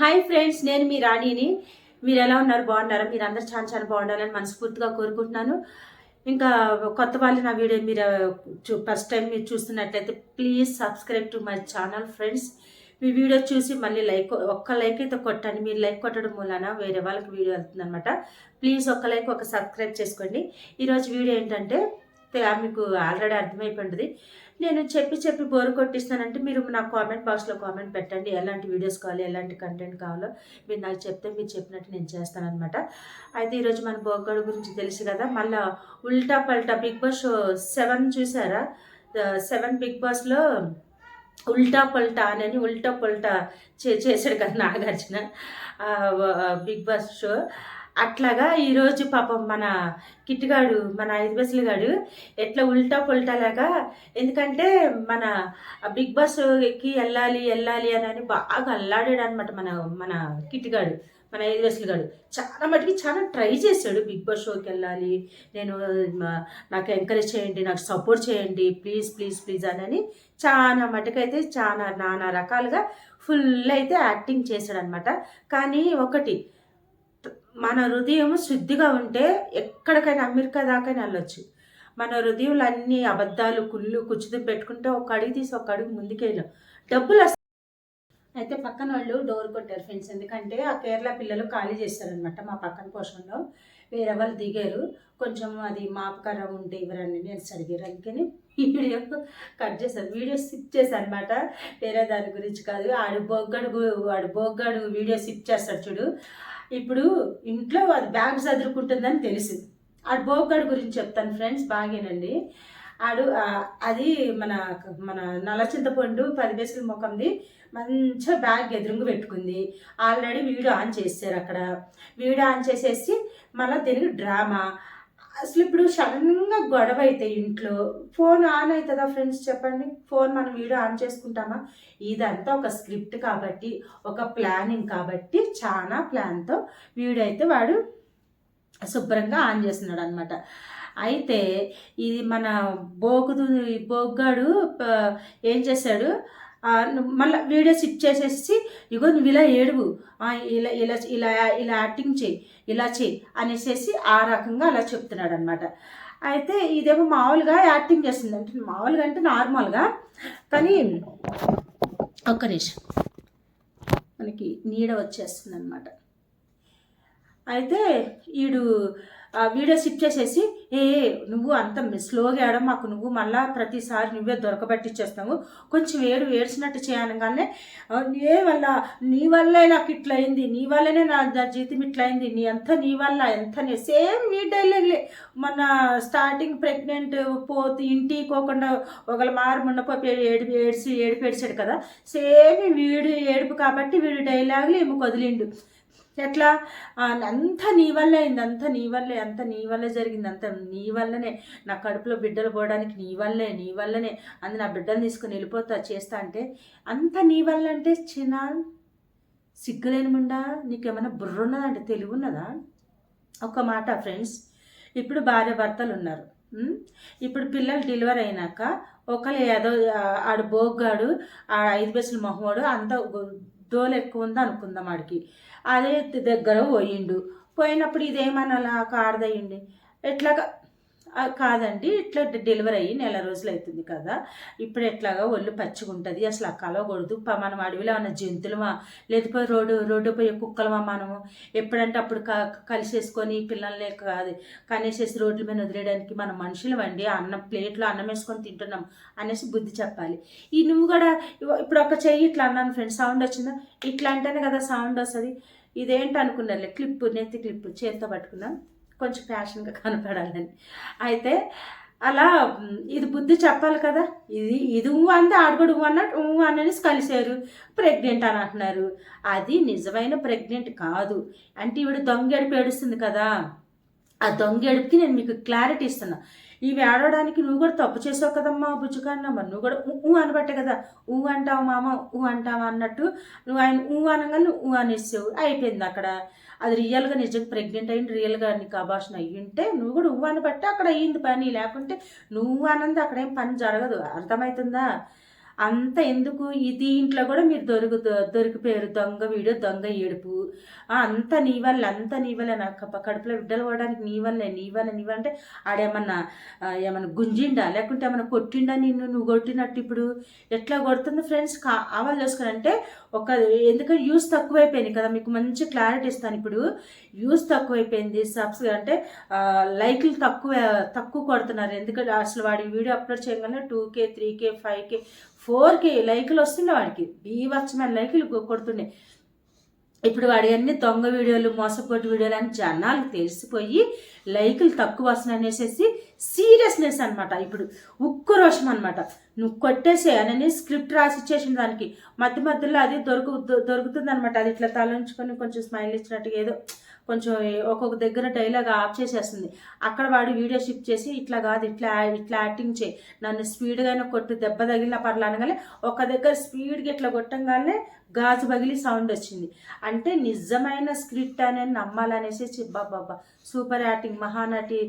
Hi friends, నేను మీ రాణిని. మీరు ఎలా ఉన్నారు? బాగున్నారా? మీరు అందరు చాలా చాలా బాగుండాలని మనస్ఫూర్తిగా కోరుకుంటున్నాను. ఇంకా కొత్త వాళ్ళు నా వీడియో మీరు ఫస్ట్ టైం మీరు చూస్తున్నట్లయితే please subscribe to my channel friends. Me video చూసి మళ్ళీ ఒక్క లైక్ అయితే కొట్టండి. మీరు లైక్ కొట్టడం మూలన వేరే వాళ్ళకి వీడియో వెళ్తుంది అనమాట. ప్లీజ్ ఒక్క లైక్, ఒక సబ్స్క్రైబ్ చేసుకోండి. ఈరోజు వీడియో ఏంటంటే మీకు ఆల్రెడీ అర్థమైపోయింది. నేను చెప్పి బోర్ కొట్టిస్తానంటే మీరు నా కామెంట్ బాక్స్లో కామెంట్ పెట్టండి. ఎలాంటి వీడియోస్ కావాలి, ఎలాంటి కంటెంట్ కావాలో మీరు నాకు చెప్తే మీరు చెప్పినట్టు నేను చేస్తానన్నమాట. అయితే ఈరోజు మన బోగ్గడు గురించి తెలుసు కదా. మళ్ళీ ఉల్టా పల్టా బిగ్ బాస్ షో 7 చూసారా? 7 బిగ్ బాస్లో ఉల్టా పల్టా అని ఉల్టా పల్టా చేశాడు కదా నాగార్జున బిగ్ బాస్ షో. అట్లాగా ఈరోజు పాపం మన కిట్టుగాడు, మన 5 బస్సులుగాడు ఎట్లా ఉల్టా పుల్టాలాగా, ఎందుకంటే మన బిగ్ బాస్కి వెళ్ళాలి అని బాగా అల్లాడాడు అనమాట మన మన కిట్టుగాడు, మన 5 బస్సులుగాడు. చాలా మటుకి చాలా ట్రై చేశాడు బిగ్ బాస్ షోకి వెళ్ళాలి, నేను నాకు ఎంకరేజ్ చేయండి, నాకు సపోర్ట్ చేయండి, ప్లీజ్ ప్లీజ్ ప్లీజ్ అని చాలా మటుకైతే చాలా నానా రకాలుగా ఫుల్ అయితే యాక్టింగ్ చేశాడు అనమాట. కానీ ఒకటి, మన హృదయం శుద్ధిగా ఉంటే ఎక్కడికైనా అమెరికా దాకా వెళ్ళొచ్చు. మన హృదయంలో అన్ని అబద్ధాలు కుచ్చుతూ పెట్టుకుంటే ఒక అడుగు తీసి ఒక అడుగు ముందుకెళ్ళాం, డబ్బులు అయితే పక్కన వాళ్ళు డోర్ కొట్టారు ఫ్రెండ్స్. ఎందుకంటే ఆ కేరళ పిల్లలు ఖాళీ చేస్తారనమాట. మా పక్కన పోర్షన్లో వేరే వాళ్ళు దిగారు. కొంచెం అది మాపకర ఉంటే ఇవ్వరండి నేను అడిగారు. అందుకని వీడియో కట్ చేశారు, వీడియో స్కిప్ చేశారు అనమాట. వేరే దాని గురించి కాదు. వాడు బొగ్గాడు వీడియో స్కిప్ చేస్తాడు చూడు. ఇప్పుడు ఇంట్లో అది బ్యాగ్ చదురుకుంటుందని తెలుసు. ఆడు బోగ్గాడు గురించి చెప్తాను ఫ్రెండ్స్, బాగేనండి. అది మన మన నల్ల చింతపండు 10 బేసుల ముఖంది మంచిగా బ్యాగ్ ఎదురుంగు పెట్టుకుంది. ఆల్రెడీ వీడియో ఆన్ చేశారు. అక్కడ వీడియో ఆన్ చేసేసి మళ్ళీ దీనికి డ్రామా. అసలు ఇప్పుడు సడన్గా గొడవ అయితే ఇంట్లో ఫోన్ ఆన్ అవుతుందా ఫ్రెండ్స్ చెప్పండి? ఫోన్ మనం వీడియో ఆన్ చేసుకుంటామా? ఇదంతా ఒక స్క్రిప్ట్ కాబట్టి, ఒక ప్లానింగ్ కాబట్టి, చాలా ప్లాన్తో వీడియో అయితే వాడు శుభ్రంగా ఆన్ చేస్తున్నాడు అనమాట. అయితే ఇది మన బోగ్గాడు ఏం చేశాడు, మళ్ళీ వీడియో షిఫ్ట్ చేసేసి ఇగో నువ్వు ఇలా ఏడువు, ఇలా ఇలా ఇలా ఇలా యాక్టింగ్ చేయి, ఇలా చేయి అనేసి ఆ రకంగా అలా చెప్తున్నాడు అనమాట. అయితే ఇదేమో మామూలుగా యాక్టింగ్ చేస్తుంది, అంటే మామూలుగా అంటే నార్మల్గా. కానీ ఒక్క నిమిషం, మనకి నీడ వచ్చేస్తుంది అనమాట. అయితే వీడు వీడియో షిఫ్ట్ చేసేసి నువ్వు అంత స్లోగా ఏడో మాకు, నువ్వు మళ్ళీ ప్రతిసారి నువ్వే దొరకబట్టిచ్చేస్తావు, కొంచెం ఏడ్చినట్టు చేయనగానే నీ వల్లే నాకు ఇట్లా అయింది, నీ వల్లనే నా జీతం ఇట్లా అయింది, నీ వల్ల ఎంత సేమ్ నీ డైలాగ్లే. మన స్టార్టింగ్ ప్రెగ్నెంట్ పోతే ఇంటికి పోకుండా ఒకళ్ళు మారుముండపోయి ఏడిపేడ్చాడు కదా, సేమ్ వీడు ఏడుపు కాబట్టి వీడు డైలాగులు ఏమో వదిలిండు. ఎట్లా అంతా నీ వల్లే అయింది, అంతా నీ వల్లే జరిగింది, అంత నీ వల్లనే నా కడుపులో బిడ్డలు పోవడానికి నీ వల్లనే అందు నా బిడ్డలు తీసుకుని వెళ్ళిపోతా చేస్తా అంటే అంత నీ వల్ల అంటే చిన్న సిగ్గులేనిముండా, నీకేమైనా బుర్ర ఉన్నదా అంటే తెలివి ఉన్నదా? ఒక మాట ఫ్రెండ్స్, ఇప్పుడు భార్య భర్తలు ఉన్నారు. ఇప్పుడు పిల్లలు డెలివరీ అయినాక ఒకళ్ళు ఏదో ఆడు బోగ్గాడు, ఆ 5 బస్సుల మొహోడు అంత డోలు ఎక్కువ ఉంది అనుకుందాం. ఆడికి అదే దగ్గర పోయినప్పుడు ఇదేమన్నా ఆడదయ్యండి ఎట్లాగా కాదండి, ఇట్లా డెలివరీ అయ్యి 1 నెల రోజులు అవుతుంది కదా, ఇప్పుడు ఎట్లాగా ఒళ్ళు పచ్చిగుంటుంది, అసలు ఆ కలవకూడదు. మనం అడవిలో ఉన్న జంతువులమా, లేకపోతే రోడ్డు పోయే కుక్కలమా, మనము ఎప్పుడంటే అప్పుడు కలిసేసుకొని పిల్లల్ని కాదు కనేసేసి రోడ్ల మీద వదిలేయడానికి మనం మనుషులు అండి, ప్లేట్లో అన్నం వేసుకొని తింటున్నాం అనేసి బుద్ధి చెప్పాలి. నువ్వు కూడా ఇప్పుడు ఒక చెయ్యి ఇట్లా అన్నాను ఫ్రెండ్స్, సౌండ్ వచ్చిందా? ఇట్లా అంటేనే కదా సౌండ్ వస్తుంది. ఇదేంటి అనుకున్నారులే, నెత్తి క్లిప్పు చేతితో పట్టుకున్నాం, కొంచెం ఫ్యాషన్గా కనపడాలని. అయితే అలా ఇది బుద్ధి చెప్పాలి కదా. ఇది అంతే ఆడగడు అన్నట్టు అనేసి కలిశారు, ప్రెగ్నెంట్ అని అంటున్నారు. అది నిజమైన ప్రెగ్నెంట్ కాదు. అంటే ఈవిడ దొంగెడుపు ఏడుస్తుంది కదా, ఆ దొంగెడుపుకి నేను మీకు క్లారిటీ ఇస్తున్నా. ఇవి ఆడడానికి నువ్వు కూడా తప్పు చేసావు కదమ్మా బుజ్జుకన్నా, మరి నువ్వు కూడా అనబట్టే కదా అంటావు మామ, అంటావా అన్నట్టు నువ్వు ఆయన అనగానే నువ్వు అనేసావు, అయిపోయింది అక్కడ. అది రియల్గా నిజంగా ప్రెగ్నెంట్ అయ్యింది, రియల్గా నీకు అబార్షన్ అయ్యింటే నువ్వు కూడా అనబట్టి అక్కడ అయ్యింది పని, లేకుంటే నువ్వు అనంది అక్కడ ఏం పని జరగదు. అర్థమవుతుందా? అంత ఎందుకు ఈ దీంట్లో కూడా మీరు దొరికిపోయారు. దొంగ వీడియో, దొంగ ఏడుపు, అంత నీ వల్ల నాకు కడుపులో బిడ్డలు పోవడానికి నీ వల్ల అంటే ఆడేమన్నా గుంజిండా లేకుంటే ఏమన్నా కొట్టిండా నువ్వు కొట్టినట్టు ఇప్పుడు ఎట్లా కొడుతుంది ఫ్రెండ్స్. ఆవాలు చేసుకుని అంటే ఎందుకంటే యూస్ తక్కువైపోయింది కదా, మీకు మంచి క్లారిటీ ఇస్తాను. ఇప్పుడు యూస్ తక్కువైపోయింది, సబ్స్ అంటే లైక్లు తక్కువ కొడుతున్నారు. ఎందుకంటే అసలు వాడి వీడియో అప్లోడ్ చేయగానే 2K 3K 5K 4K లైకులు వస్తుండే, వాడికి బీవచ్చమైన లైకులు కొడుతుండే. ఇప్పుడు వాడి అన్ని దొంగ వీడియోలు, మోసపోటు వీడియోలు అని జనాలు తెలిసిపోయి లైకులు తక్కువ వస్తున్నాయి అనేసి సీరియస్నెస్ అనమాట. ఇప్పుడు ఉక్కు రోషం అనమాట. నువ్వు కొట్టేసే అని స్క్రిప్ట్ రాసి ఇచ్చేసిన దానికి మధ్యలో అది దొరుకుతుంది అనమాట. అది ఇట్లా తలంచుకొని కొంచెం స్మైల్ ఇచ్చినట్టుగా ఏదో కొంచెం ఒక్కొక్క దగ్గర డైలాగ్ ఆఫ్ చేసేస్తుంది. అక్కడ వాడు వీడియో షిఫ్ట్ చేసి ఇట్లా కాదు, ఇట్లా యాక్టింగ్ చేయి, నన్ను స్పీడ్గానే కొట్టు, దెబ్బ తగిలిన పర్లా అనగానే ఒక దగ్గర స్పీడ్గా ఇట్లా కొట్టంగానే గాజు పగిలి సౌండ్ వచ్చింది. అంటే నిజమైన స్క్రిప్ట్ అనేది నమ్మాలనేసి బాబా సూపర్ యాక్టింగ్. మహానటి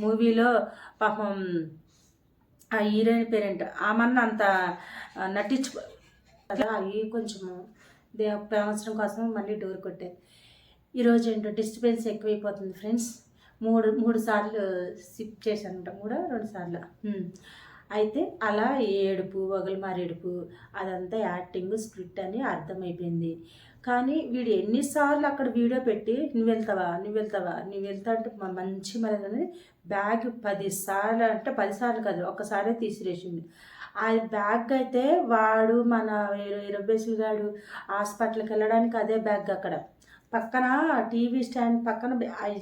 మూవీలో పాపం ఆ హీరోయిన్ పేరెంట్ ఆమన్న అంత నటించు అవి కొంచెము సంవత్సరం కోసం మళ్ళీ డోర్ కొట్టారు. ఈరోజు ఏంటో డిస్టర్బెన్స్ ఎక్కువైపోతుంది ఫ్రెండ్స్. మూడు సార్లు సిప్ చేశాను, 2 సార్లు. అయితే అలా ఏడుపు, వగలమారేడుపు అదంతా యాక్టింగ్ స్క్రిప్ట్ అని అర్థమైపోయింది. కానీ వీడు ఎన్నిసార్లు అక్కడ వీడియో పెట్టి నువ్వు వెళ్తా అంటే మంచి మరి బ్యాగ్ 10 సార్లు అంటే 10 సార్లు కాదు, ఒక్కసారే తీసిరేసింది. ఆ బ్యాగ్ అయితే వాడు మన ఇరబేసులు గాడు హాస్పిటల్కి వెళ్ళడానికి అదే బ్యాగ్ అక్కడ పక్కన టీవీ స్టాండ్ పక్కన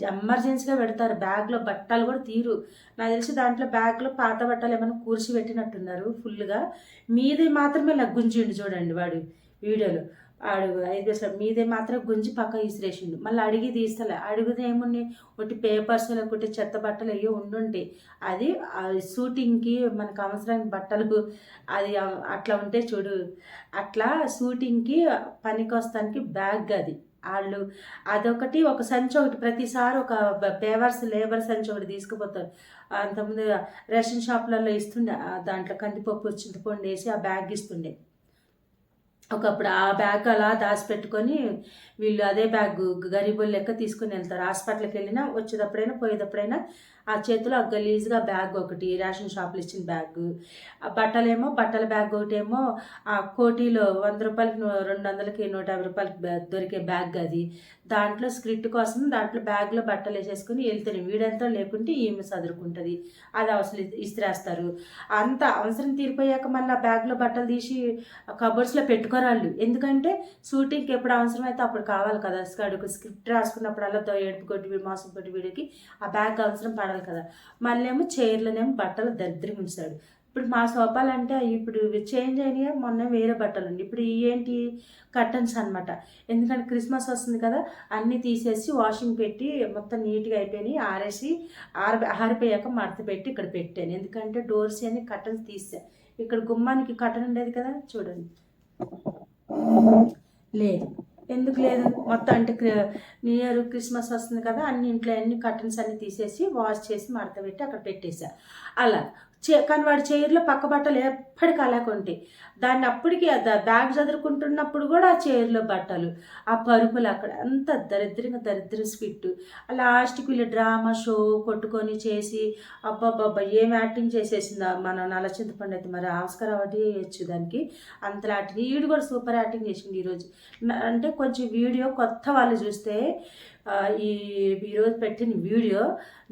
ఎమర్జెన్సీగా పెడతారు. బ్యాగ్లో బట్టలు కూడా తీరు. నాకు తెలిసి దాంట్లో బ్యాగ్లో పాత బట్టలు ఏమైనా కూర్చి పెట్టినట్టున్నారు ఫుల్గా. మీదే మాత్రమే గుంజిండు చూడండి వాడు వీడియోలో. ఆడు 5 పైసలు మీదే మాత్రం గుంజి పక్క ఇసిరేసిండు. మళ్ళీ అడిగి తీస్తలే. అడిగితే ఏమున్నాయి, ఒకటి పేపర్స్ లేకుంటే చెత్త బట్టలు అయ్యో ఉండుంటాయి. అది షూటింగ్కి మనకు అవసరమైన బట్టలకు అది అట్లా ఉంటే చూడు, అట్లా షూటింగ్కి పనికి వస్తానికి బ్యాగ్ అది. వాళ్ళు అదొకటి, ఒక సంచి ఒకటి, ప్రతిసారి ఒక లేబర్ సంచి ఒకటి తీసుకుపోతారు. అంతకుముందు రేషన్ షాపులలో ఇస్తుండే, దాంట్లో కందిపప్పు చింతపండు వేసి ఆ బ్యాగ్ ఇస్తుండే. ఒకప్పుడు ఆ బ్యాగ్ అలా దాచిపెట్టుకొని వీళ్ళు అదే బ్యాగ్ గరీబులు లెక్క తీసుకుని వెళ్తారు. హాస్పిటల్కి వెళ్ళినా వచ్చేటప్పుడైనా పోయేటప్పుడైనా ఆ చేతిలో ఆ గలీజ్గా బ్యాగ్ ఒకటి, రేషన్ షాపులు ఇచ్చిన బ్యాగ్. బట్టలేమో బట్టల బ్యాగ్ ఒకటేమో ఆ కోటీలో 100 రూపాయలకి 200కి 150 రూపాయలకి దొరికే బ్యాగ్ అది. దాంట్లో స్క్రిప్ట్ కోసం దాంట్లో బ్యాగ్లో బట్టలు వేసేసుకుని వెళ్తారు. వీడంతా లేకుంటే ఈమె చదువుకుంటుంది. అది అవసరం ఇస్త్రేస్తారు. అంత అవసరం తీరిపోయాక మళ్ళీ ఆ బ్యాగ్లో బట్టలు తీసి కబోర్డ్స్లో పెట్టుకోరాళ్ళు. ఎందుకంటే షూటింగ్కి ఎప్పుడు అవసరమైతే అప్పుడు కావాలి కదా. స్క్రిప్ట్ రాసుకున్నప్పుడల్లా ఏడుపు కొట్టి మాసం కొట్టి వీడికి ఆ బ్యాగ్ అవసరం పడాలి కదా. మళ్ళీ ఏమో చైర్లోనేమో బట్టలు దరిద్రంగా ఉంచాడు. ఇప్పుడు మా సోపాలంటే ఇప్పుడు చేంజ్ అయినాయి, మొన్న వేరే బట్టలు ఉండి ఇప్పుడు ఏంటి కర్టన్స్ అనమాట. ఎందుకంటే క్రిస్మస్ వస్తుంది కదా, అన్నీ తీసేసి వాషింగ్ పెట్టి మొత్తం నీట్గా అయిపోయినాయి. ఆరేసి ఆరిపోయాక మడత పెట్టి ఇక్కడ పెట్టాను. ఎందుకంటే డోర్స్ అన్ని కర్టన్స్ తీసాను. ఇక్కడ గుమ్మానికి కర్టన్ ఉండేది కదా, చూడండి లేదు. ఎందుకు లేదు, మొత్తం అంటే న్యూ ఇయర్ క్రిస్మస్ వస్తుంది కదా, అన్ని ఇంట్లో అన్ని కర్టన్స్ అన్ని తీసేసి వాష్ చేసి మడత పెట్టి అక్కడ పెట్టేశా అలా. కానీ వాడి చైర్లో పక్క బట్టలు ఎప్పటికీ అలాగే ఉంటాయి. దాన్ని అప్పటికి బ్యాగ్ చదువుకుంటున్నప్పుడు కూడా ఆ చైర్లో బట్టలు, ఆ పరుపులు అక్కడ అంత దరిద్ర స్పిట్. లాస్ట్కి వీళ్ళు డ్రామా షో కొట్టుకొని చేసి అబ్బాబ్బాబ్బా ఏం యాక్టింగ్ చేసేసిందా మన నల్ల చింతపండు అయితే. మరి ఆస్కార్ అవార్డు వేయచ్చు దానికి, అంతలా యాక్టింగ్. వీడు కూడా సూపర్ యాక్టింగ్ చేసింది ఈరోజు. అంటే కొంచెం వీడియో కొత్త వాళ్ళు చూస్తే ఈరోజు పెట్టిన వీడియో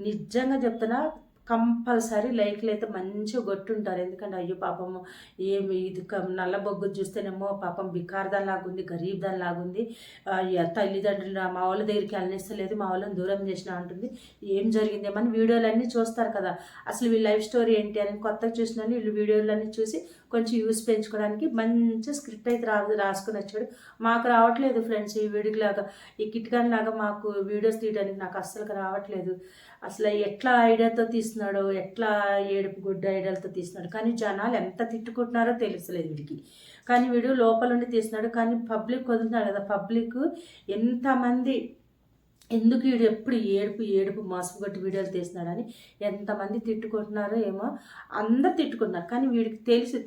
నిజంగా చెప్తున్నా కంపల్సరీ లైక్లు అయితే మంచిగా కొట్టుంటారు. ఎందుకంటే అయ్యో పాపము ఏమి ఇది నల్ల బొగ్గు చూస్తేనేమో పాపం బికార్దాన్ లాగుంది, గరీబ్ దాని లాగుంది, తల్లిదండ్రులు మా వాళ్ళ దగ్గరికి వెళ్ళనిస్తలేదు, మా వాళ్ళని దూరం చేసిన అంటుంది, ఏం జరిగిందేమని వీడియోలన్నీ చూస్తారు కదా. అసలు వీళ్ళ లైఫ్ స్టోరీ ఏంటి అని కొత్తగా చూసిన వీళ్ళు వీడియోలన్నీ చూసి కొంచెం యూస్ పెంచుకోవడానికి మంచి స్క్రిప్ట్ అయితే రాసుకుని వచ్చాడు. మాకు రావట్లేదు ఫ్రెండ్స్ ఈ వీడియోలాగా, ఈ కిట్కాన్ లాగా మాకు వీడియోస్ తీయడానికి నాకు అస్సలు రావట్లేదు. అసలు ఎట్లా ఐడియాతో తీస్తున్నాడో, ఎట్లా ఏడుపు గుడ్డ ఐడియాలతో తీస్తున్నాడు. కానీ జనాలు ఎంత తిట్టుకుంటున్నారో తెలుసలేదు వీడికి. కానీ వీడు లోపల ఉండి తీస్తున్నాడు. కానీ పబ్లిక్ వదులుతున్నాడు కదా, పబ్లిక్ ఎంతమంది ఎందుకు వీడు ఎప్పుడు ఏడుపు మాసం కొట్టి వీడియోలు తీస్తున్నాడని ఎంతమంది తిట్టుకుంటున్నారో ఏమో, అందరు తిట్టుకుంటున్నారు. కానీ వీడికి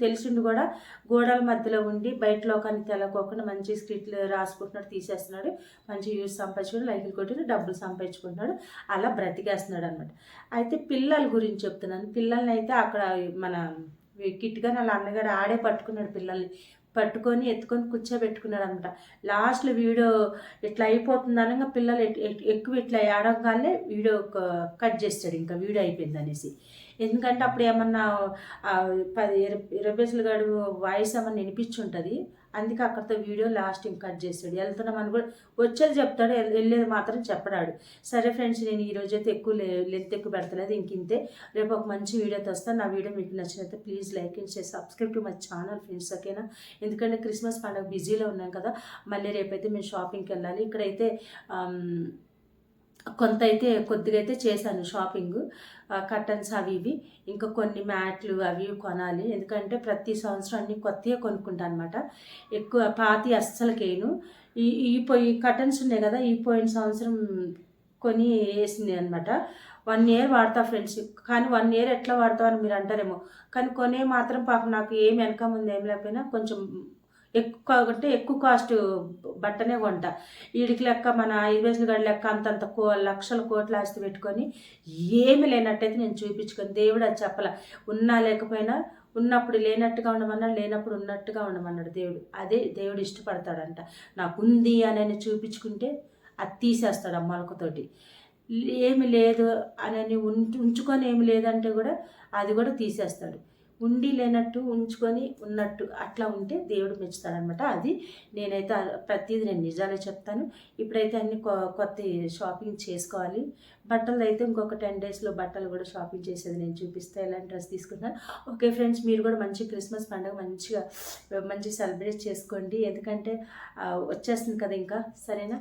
తెలిసిండు కూడా గోడల మధ్యలో ఉండి బయట లోకానికి తెలకోకుండా మంచి స్క్రిప్ట్లు రాసుకుంటున్నాడు, తీసేస్తున్నాడు, మంచి వ్యూస్ సంపాదించుకుని లైకులు కొట్టి డబ్బులు సంపాదించుకుంటున్నాడు, అలా బ్రతికేస్తున్నాడు అనమాట. అయితే పిల్లల గురించి చెప్తున్నాను. పిల్లల్ని అయితే అక్కడ మన కిట్గా వాళ్ళ అన్నగారు ఆడే పట్టుకున్నాడు, పిల్లల్ని పట్టుకొని ఎత్తుకొని కూర్చోబెట్టుకున్నాడు అనమాట. లాస్ట్లో వీడియో ఇట్లా అయిపోతుంది అనగా పిల్లలు ఎక్కువ ఇట్లా ఏడంగానే వీడియో కట్ చేస్తాడు, ఇంకా వీడియో అయిపోయింది అనేసి. ఎందుకంటే అప్పుడు ఏమన్నా 10-20 పైసలు గడు వాయిస్ ఏమన్నా వినిపించుంటుంది, అందుకే అక్కడితో వీడియో లాస్ట్ ఇంకా కట్ చేస్తాడు. వెళ్తున్నామని కూడా వచ్చేది చెప్తాడు, వెళ్ళేది మాత్రం చెప్పడాడు. సరే ఫ్రెండ్స్, నేను ఈరోజు అయితే ఎక్కువ లెంత్ ఎక్కువ పెడతలేదు, ఇంకింతే. రేపు ఒక మంచి వీడియోతో వస్తాను. నా వీడియో మీకు నచ్చినట్లయితే please like and share, subscribe to my channel friends, ఓకేనా? ఎందుకంటే క్రిస్మస్ పండుగ బిజీలో ఉన్నాం కదా, మళ్ళీ రేపైతే మేము షాపింగ్కి వెళ్ళాలి. ఇక్కడైతే కొంత అయితే కొద్దిగా అయితే చేశాను షాపింగ్, కర్టన్స్ అవి ఇవి, ఇంకా కొన్ని మ్యాట్లు అవి కొనాలి. ఎందుకంటే ప్రతి సంవత్సరం అన్ని కొత్తగా కొనుక్కుంటాను అనమాట. ఎక్కువ పాతి అస్సలకేను. ఈ కర్టన్స్ ఉన్నాయి కదా, ఈ పోయిన సంవత్సరం కొని వేసింది అనమాట. 1 ఇయర్ వాడతా ఫ్రెండ్స్. కానీ 1 ఇయర్ ఎట్లా వాడతామని మీరు అంటారేమో, కానీ కొనే మాత్రం పాపం నాకు ఏం వెనక ముందు ఏం లేకపోయినా కొంచెం ఎక్కువ కాస్ట్ బట్టనే కొంట. వీడికి లెక్క మన 5 పైసలు గడి లెక్క అంతంత లక్షల కోట్ల ఆస్తి పెట్టుకొని ఏమి లేనట్టయితే నేను చూపించుకొని, దేవుడు అది చెప్పాల. ఉన్నా లేకపోయినా ఉన్నప్పుడు లేనట్టుగా ఉండమన్నాడు, లేనప్పుడు ఉన్నట్టుగా ఉండమన్నాడు దేవుడు. అదే దేవుడు ఇష్టపడతాడంట. నాకు ఉంది అని చూపించుకుంటే అది తీసేస్తాడు ఆ మొలకతోటి. ఏమి లేదు అని ఉంచుకొని ఏమి లేదంటే కూడా అది కూడా తీసేస్తాడు. ఉండి లేనట్టు ఉంచుకొని ఉన్నట్టు అట్లా ఉంటే దేవుడు మెచ్చుతాడనమాట. అది నేనైతే ప్రతిదీ నేను నిజాలే చెప్తాను. ఇప్పుడైతే అన్ని కొత్త షాపింగ్ చేసుకోవాలి. బట్టలు అయితే ఇంకొక 10 డేస్లో బట్టలు కూడా షాపింగ్ చేసేది నేను చూపిస్తే ఎలాంటి డ్రెస్ తీసుకుంటాను. ఓకే ఫ్రెండ్స్, మీరు కూడా మంచి క్రిస్మస్ పండుగ మంచి సెలబ్రేట్ చేసుకోండి. ఎందుకంటే వచ్చేస్తుంది కదా ఇంకా, సరేనా?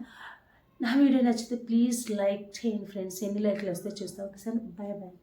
నా వీడియో నచ్చితే ప్లీజ్ లైక్ చేయండి ఫ్రెండ్స్. ఎన్ని లైక్లు వస్తే చూస్తాం. Okay sir, bye bye.